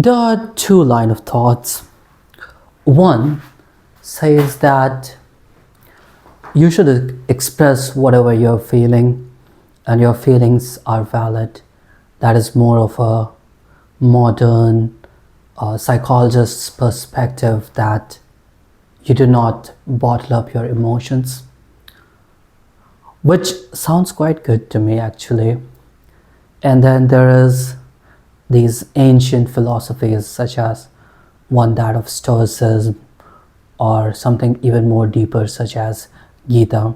There are two line of thoughts. One says that you should express whatever you're feeling and your feelings are valid. That is more of a modern psychologist's perspective, that you do not bottle up your emotions, which sounds quite good to me actually. And then there is these ancient philosophies, such as one that of Stoicism, or something even more deeper, such as Gita,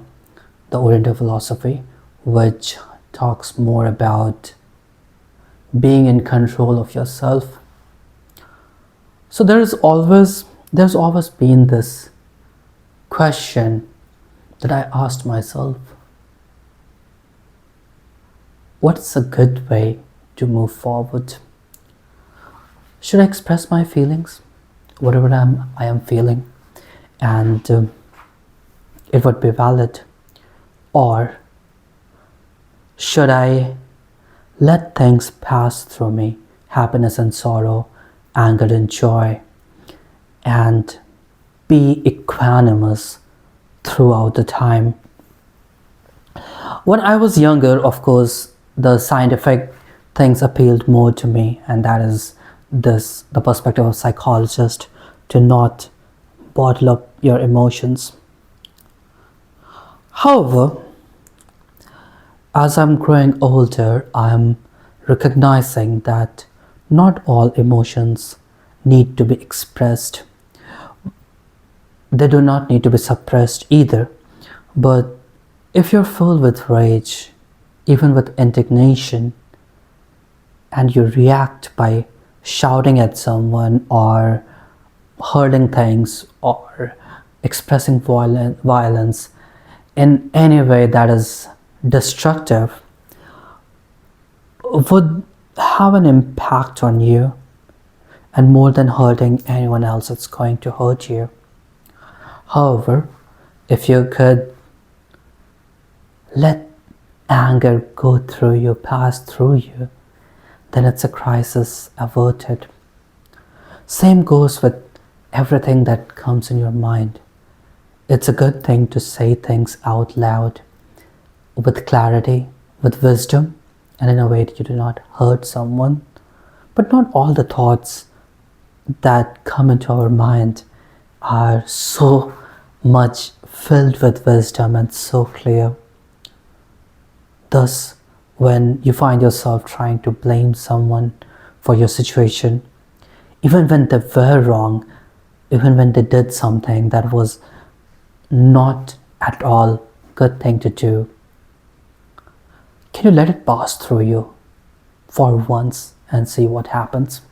the Oriental philosophy, which talks more about being in control of yourself. So there's always been this question that I asked myself: what's a good way to move forward? Should I express my feelings, whatever I am feeling, and it would be valid? Or should I let things pass through me, happiness and sorrow, anger and joy, and be equanimous throughout the time? When I was younger, of course, the scientific things appealed more to me, and that is the perspective of psychologist, to not bottle up your emotions. However, as I'm growing older, I'm recognizing that not all emotions need to be expressed. They do not need to be suppressed either. But if you're filled with rage, even with indignation, and you react by shouting at someone or hurling things or expressing violence in any way that is destructive, would have an impact on you, and more than hurting anyone else, it's going to hurt you. However, if you could let anger go through you, pass through you, then it's a crisis averted. Same goes with everything that comes in your mind. It's a good thing to say things out loud with clarity, with wisdom, and in a way that you do not hurt someone. But not all the thoughts that come into our mind are so much filled with wisdom and so clear. Thus, when you find yourself trying to blame someone for your situation, even when they were wrong, even when they did something that was not at all good thing to do, can you let it pass through you for once and see what happens?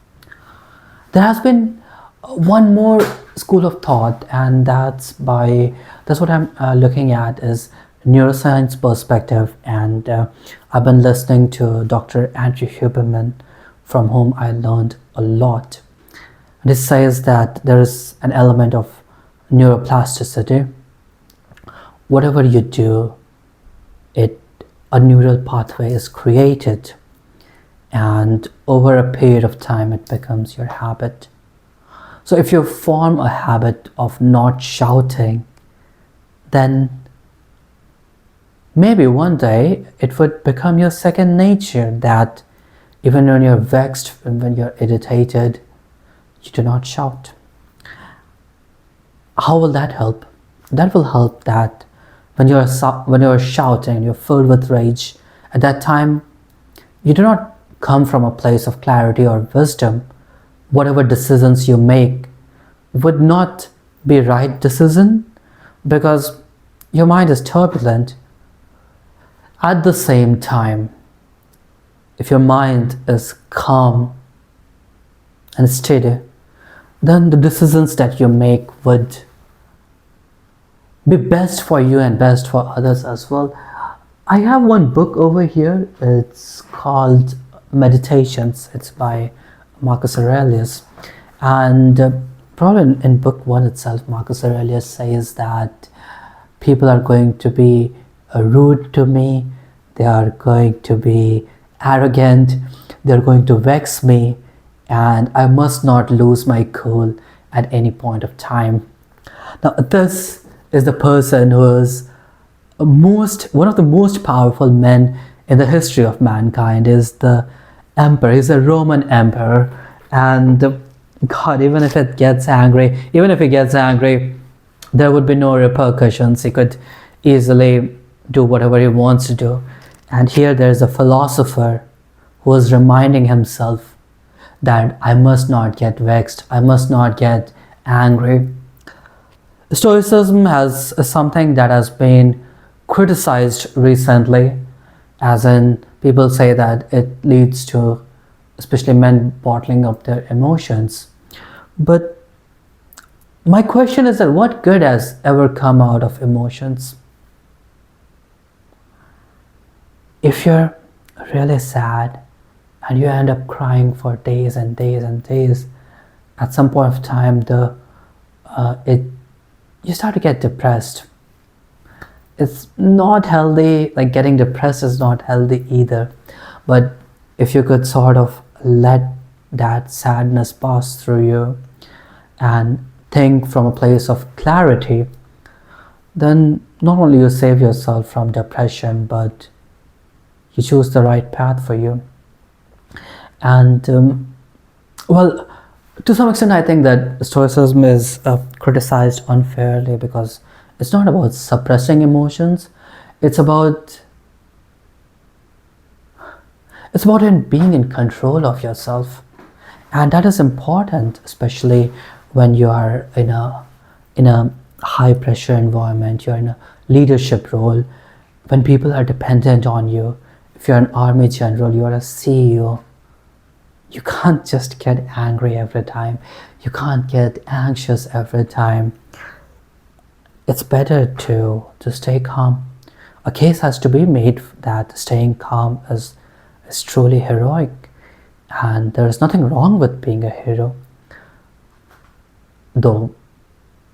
There has been one more school of thought, and that's what I'm looking at, is neuroscience perspective. And I've been listening to Dr. Andrew Huberman, from whom I learned a lot. And it says that there is an element of neuroplasticity. Whatever you do, a neural pathway is created, and over a period of time it becomes your habit. So if you form a habit of not shouting, then maybe one day it would become your second nature, that even when you're vexed and when you're irritated, you do not shout. How will that help? That will help that when you're shouting, you're filled with rage, at that time you do not come from a place of clarity or wisdom. Whatever decisions you make would not be right decision, because your mind is turbulent. At the same time, if your mind is calm and steady, then the decisions that you make would be best for you and best for others as well. I have one book over here. It's called Meditations. It's by Marcus Aurelius. And probably in book one itself, Marcus Aurelius says that people are going to be rude to me, they are going to be arrogant, they're going to vex me, and I must not lose my cool at any point of time. Now, this is the person who is one of the most powerful men in the history of mankind. Is the emperor. He's a Roman emperor, and God, even if he gets angry, there would be no repercussions. He could easily do whatever he wants to do. And here there is a philosopher who is reminding himself that I must not get vexed, I must not get angry. Stoicism is something that has been criticized recently, as in people say that it leads to especially men bottling up their emotions. But my question is that what good has ever come out of emotions? If you're really sad and you end up crying for days and days and days, at some point of time you start to get depressed. It's not healthy. Like, getting depressed is not healthy either. But if you could sort of let that sadness pass through you and think from a place of clarity, then not only you save yourself from depression, but you choose the right path for you. And well, to some extent I think that Stoicism is criticized unfairly, because it's not about suppressing emotions. It's about being in control of yourself, and that is important, especially when you are in a high pressure environment. You're in a leadership role, when people are dependent on you. If you're an army general, you're a CEO, you can't just get angry every time. You can't get anxious every time. It's better to stay calm. A case has to be made that staying calm is truly heroic, and there is nothing wrong with being a hero. Though,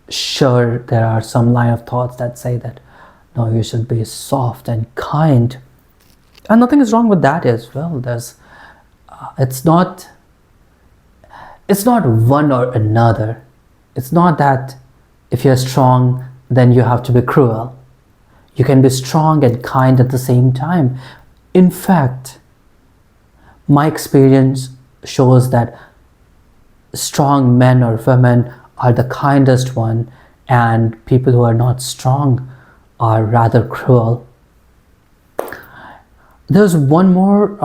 sure, there are some line of thoughts that say that no, you should be soft and kind, and nothing is wrong with that as well. It's not one or another. It's not that if you're strong, then you have to be cruel. You can be strong and kind at the same time. In fact, my experience shows that strong men or women are the kindest one, and people who are not strong are rather cruel. There's one more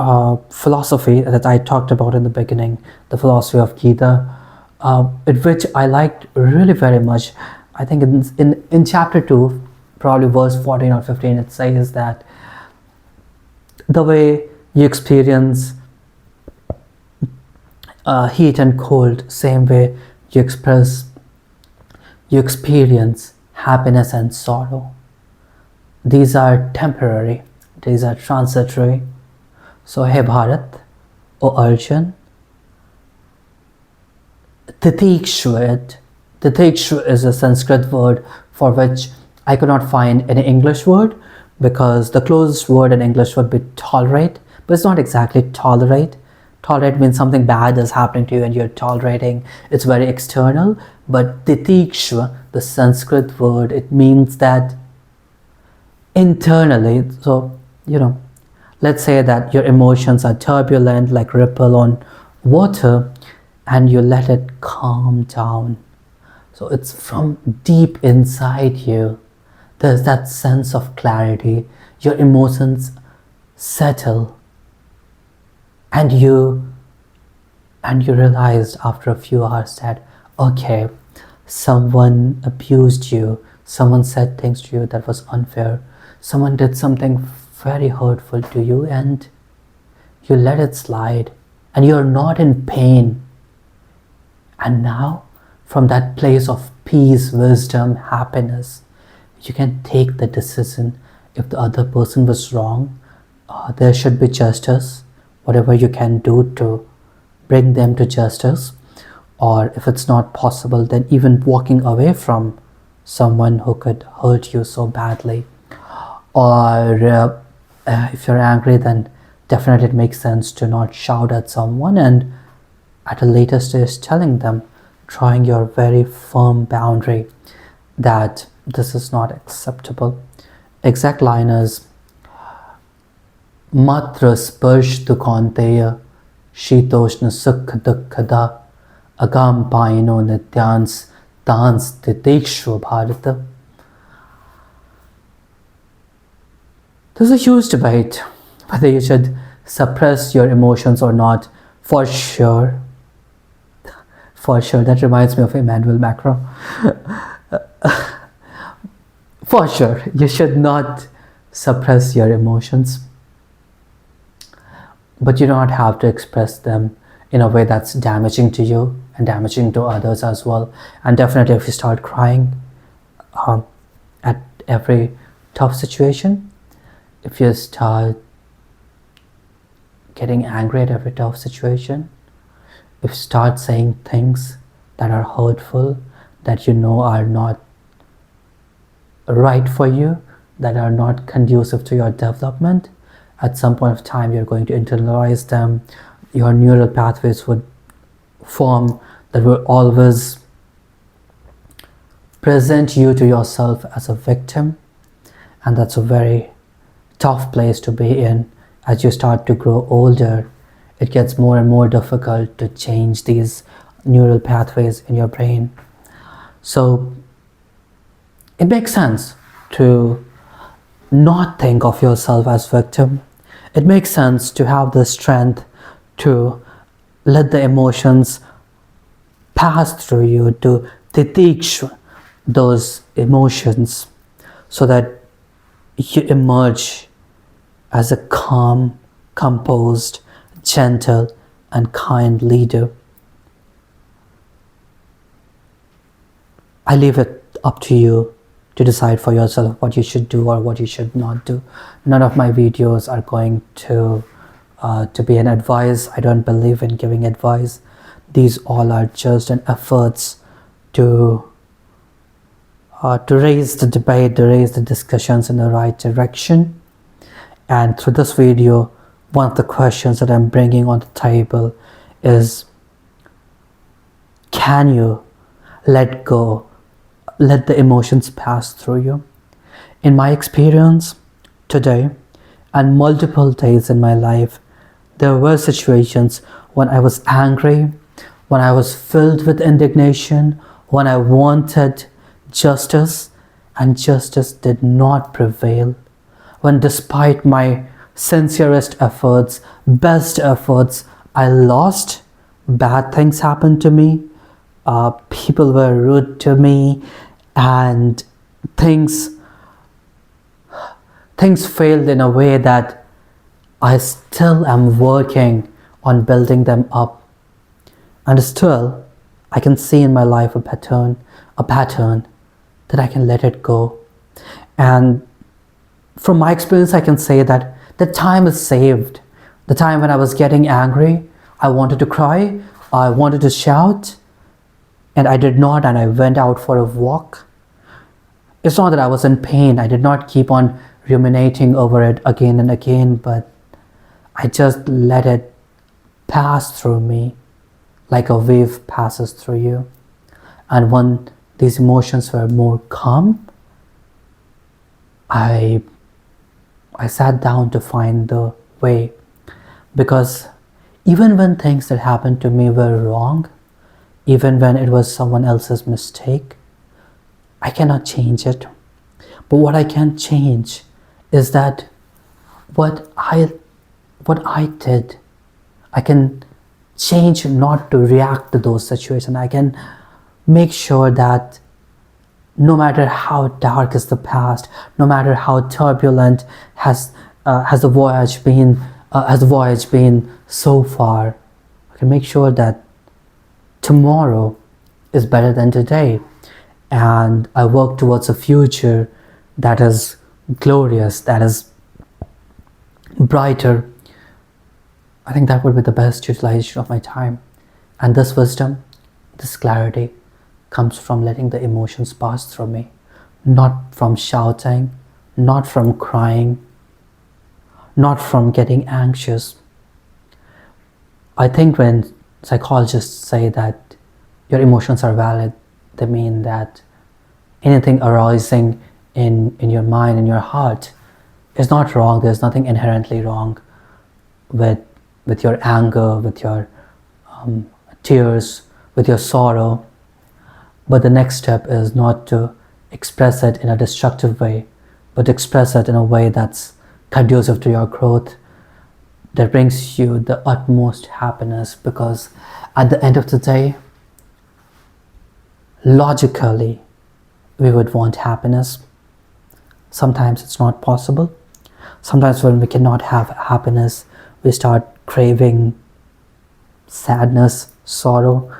philosophy that I talked about in the beginning, the philosophy of Gita, which I liked really very much. I think in chapter 2, probably verse 14 or 15, it says that the way you experience heat and cold, same way you experience happiness and sorrow. These are temporary, these are transitory. So, hey Bharat, O Arjun, Titikshuet. Titikshu is a Sanskrit word for which I could not find any English word, because the closest word in English would be tolerate, but it's not exactly tolerate. Tolerate means something bad is happening to you and you're tolerating. It's very external. But Titikshu, the Sanskrit word, it means that internally. So, let's say that your emotions are turbulent like ripple on water, and you let it calm down. So it's from deep inside you. There's that sense of clarity. Your emotions settle, and you realized after a few hours that, okay, someone abused you, someone said things to you that was unfair, someone did something very hurtful to you, and you let it slide, and you're not in pain. And now, from that place of peace, wisdom, happiness, you can take the decision. If the other person was wrong, there should be justice, whatever you can do to bring them to justice. Or if it's not possible, then even walking away from someone who could hurt you so badly. Or if you're angry, then definitely it makes sense to not shout at someone and at a later stage telling them, drawing your very firm boundary that this is not acceptable. Exact line is Matra sparsh dukanteya shitoshna sukha dukkada agam paino nityans dans titikshva bharata. There's a huge debate whether you should suppress your emotions or not. For sure, that reminds me of Emmanuel Macron. For sure, you should not suppress your emotions, but you don't have to express them in a way that's damaging to you and damaging to others as well. And definitely, if you start crying at every tough situation, if you start getting angry at every tough situation, if you start saying things that are hurtful, that you know are not right for you, that are not conducive to your development, at some point of time you're going to internalize them. Your neural pathways would form that will always present you to yourself as a victim, and that's a very tough place to be in. As you start to grow older, it gets more and more difficult to change these neural pathways in your brain. So it makes sense to not think of yourself as victim. It makes sense to have the strength to let the emotions pass through you, to titikshva those emotions, so that you emerge as a calm, composed, gentle, and kind leader. I leave it up to you to decide for yourself what you should do or what you should not do. None of my videos are going to be an advice. I don't believe in giving advice. These all are just an efforts to raise the debate, to raise the discussions in the right direction. And through this video, one of the questions that I'm bringing on the table is, can you let go, let the emotions pass through you? In my experience today and multiple days in my life, there were situations when I was angry, when I was filled with indignation, when I wanted justice and justice did not prevail, when despite my sincerest efforts, best efforts, I lost, bad things happened to me, people were rude to me, and things failed in a way that I still am working on building them up. And still, I can see in my life a pattern that I can let it go. And from my experience, I can say that the time is saved. The time when I was getting angry, I wanted to cry, I wanted to shout, and I did not, and I went out for a walk. It's not that I was in pain. I did not keep on ruminating over it again and again, but I just let it pass through me like a wave passes through you. And when these emotions were more calm, I sat down to find the way, because even when things that happened to me were wrong, even when it was someone else's mistake, I cannot change it. But what I can change is that what I did, I can change not to react to those situations. I can make sure that no matter how dark is the past, no matter how turbulent has the voyage been so far, I can make sure that tomorrow is better than today, and I work towards a future that is glorious, that is brighter. I think that would be the best utilization of my time. And this wisdom, this clarity comes from letting the emotions pass through me, not from shouting, not from crying, not from getting anxious. I think when psychologists say that your emotions are valid. They mean that anything arising in your mind, in your heart, is not wrong. There's nothing inherently wrong with your anger, with your tears, with your sorrow. But the next step is not to express it in a destructive way, but express it in a way that's conducive to your growth, that brings you the utmost happiness. Because at the end of the day, logically, we would want happiness. Sometimes it's not possible. Sometimes when we cannot have happiness, we start craving sadness, sorrow.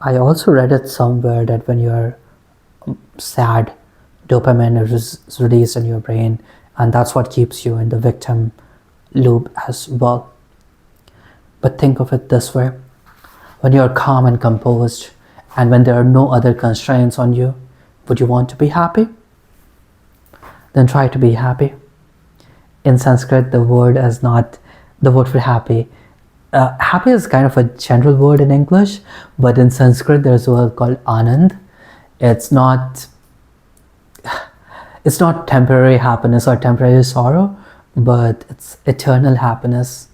I also read it somewhere that when you're sad, dopamine is released in your brain, and that's what keeps you in the victim loop as well. But think of it this way: when you're calm and composed, and when there are no other constraints on you, would you want to be happy? Then try to be happy. In Sanskrit, the word for happy. Happy is kind of a general word in English, but in Sanskrit there's a word called Anand. It's not temporary happiness or temporary sorrow, but it's eternal happiness.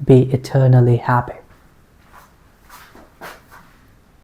Be eternally happy.